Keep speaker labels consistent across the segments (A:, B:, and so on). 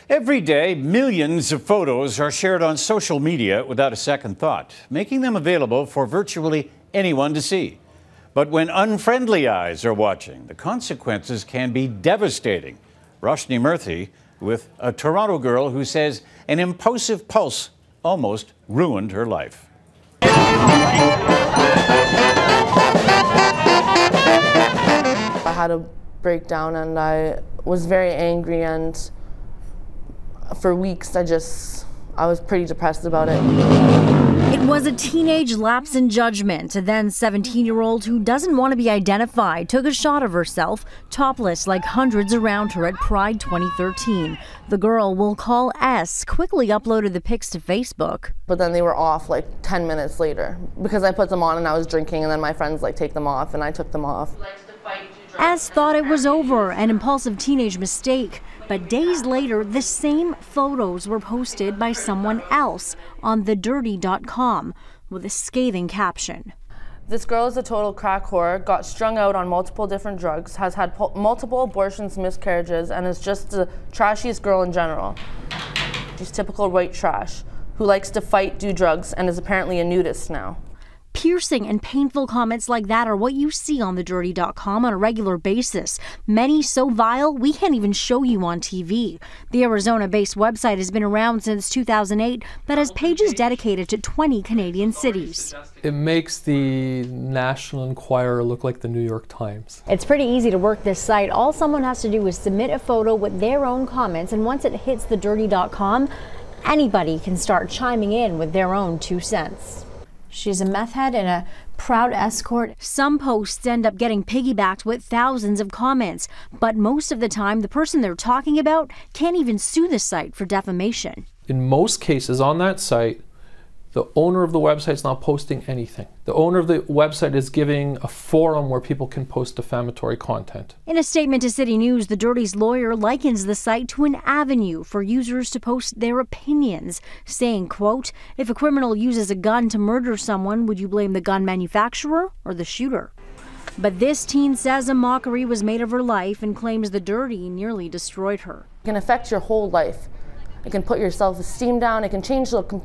A: Every day, millions of photos are shared on social media without a second thought, making them available for virtually anyone to see. But when unfriendly eyes are watching, the consequences can be devastating. Roshni Murthy with a Toronto girl who says an impulsive pulse almost ruined her life.
B: I had a breakdown and I was very angry, and for weeks I was pretty depressed about it.
C: It was a teenage lapse in judgment. A then 17-year-old who doesn't want to be identified took a shot of herself, topless like hundreds around her at Pride 2013. The girl we'll call S quickly uploaded the pics to Facebook.
B: But then they were off like 10 minutes later because I put them on and I was drinking, and then my friends take them off and I took them off.
C: S thought it was over, an impulsive teenage mistake. But days later, the same photos were posted by someone else on thedirty.com with a scathing caption.
B: This girl is a total crack whore, got strung out on multiple different drugs, has had multiple abortions, miscarriages, and is just the trashiest girl in general. She's typical white trash, who likes to fight, do drugs, and is apparently a nudist now.
C: Piercing and painful comments like that are what you see on thedirty.com on a regular basis. Many so vile, we can't even show you on TV. The Arizona-based website has been around since 2008, but has pages dedicated to 20 Canadian cities.
D: It makes the National Enquirer look like the New York Times.
C: It's pretty easy to work this site. All someone has to do is submit a photo with their own comments, and once it hits thedirty.com, anybody can start chiming in with their own 2 cents. She's a meth head and a proud escort. Some posts end up getting piggybacked with thousands of comments, but most of the time, the person they're talking about can't even sue the site for defamation.
D: In most cases on that site, the owner of the website is not posting anything. The owner of the website is giving a forum where people can post defamatory content.
C: In a statement to CityNews, The Dirty's lawyer likens the site to an avenue for users to post their opinions, saying, quote, "If a criminal uses a gun to murder someone, would you blame the gun manufacturer or the shooter?" But this teen says a mockery was made of her life and claims The Dirty nearly destroyed her.
B: It can affect your whole life. It can put your self-esteem down. It can change the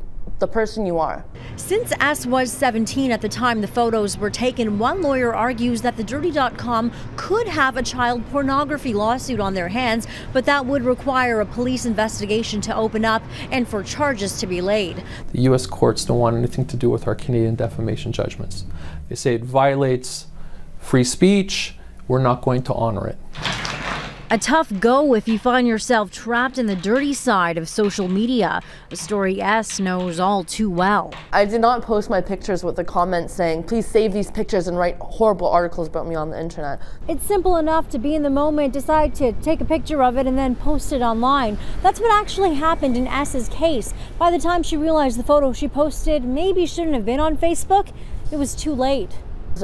B: person you are.
C: Since S was 17 at the time the photos were taken, one lawyer argues that thedirty.com could have a child pornography lawsuit on their hands, but that would require a police investigation to open up and for charges to be laid.
D: The U.S. courts don't want anything to do with our Canadian defamation judgments. They say it violates free speech. We're not going to honor it.
C: A tough go if you find yourself trapped in the dirty side of social media, a story S knows all too well.
B: I did not post my pictures with the comments saying, please save these pictures and write horrible articles about me on the internet.
C: It's simple enough to be in the moment, decide to take a picture of it and then post it online. That's what actually happened in S's case. By the time she realized the photo she posted maybe shouldn't have been on Facebook, it was too late.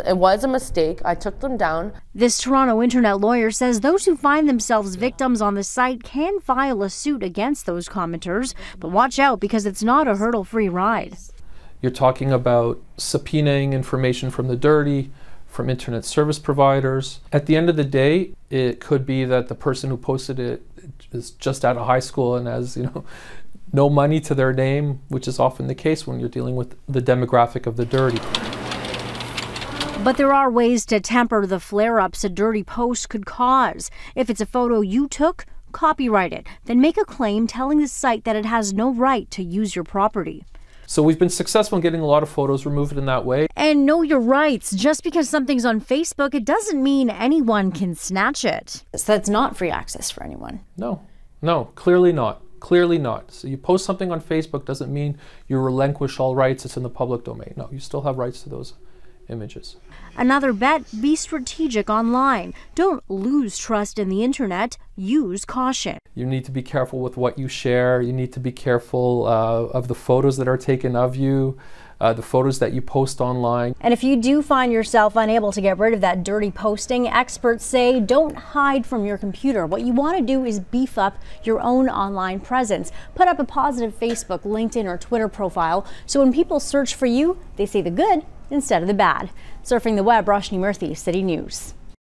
B: It was a mistake. I took them down.
C: This Toronto internet lawyer says those who find themselves victims on the site can file a suit against those commenters, but watch out because it's not a hurdle-free ride.
D: You're talking about subpoenaing information from the dirty, from internet service providers. At the end of the day, it could be that the person who posted it is just out of high school and has, no money to their name, which is often the case when you're dealing with the demographic of the dirty.
C: But there are ways to temper the flare-ups a dirty post could cause. If it's a photo you took, copyright it. Then make a claim telling the site that it has no right to use your property.
D: So we've been successful in getting a lot of photos removed in that way.
C: And know your rights. Just because something's on Facebook, it doesn't mean anyone can snatch it.
E: So that's not free access for anyone.
D: No, clearly not. Clearly not. So you post something on Facebook doesn't mean you relinquish all rights. It's in the public domain. No, you still have rights to those images.
C: Another bet, be strategic online. Don't lose trust in the internet. Use caution.
D: You need to be careful with what you share. You need to be careful of the photos that are taken of you, the photos that you post online.
C: And if you do find yourself unable to get rid of that dirty posting, experts say don't hide from your computer. What you want to do is beef up your own online presence. Put up a positive Facebook, LinkedIn, or Twitter profile so when people search for you, they see the good instead of the bad. Surfing the web, Roshni Murthy, City News.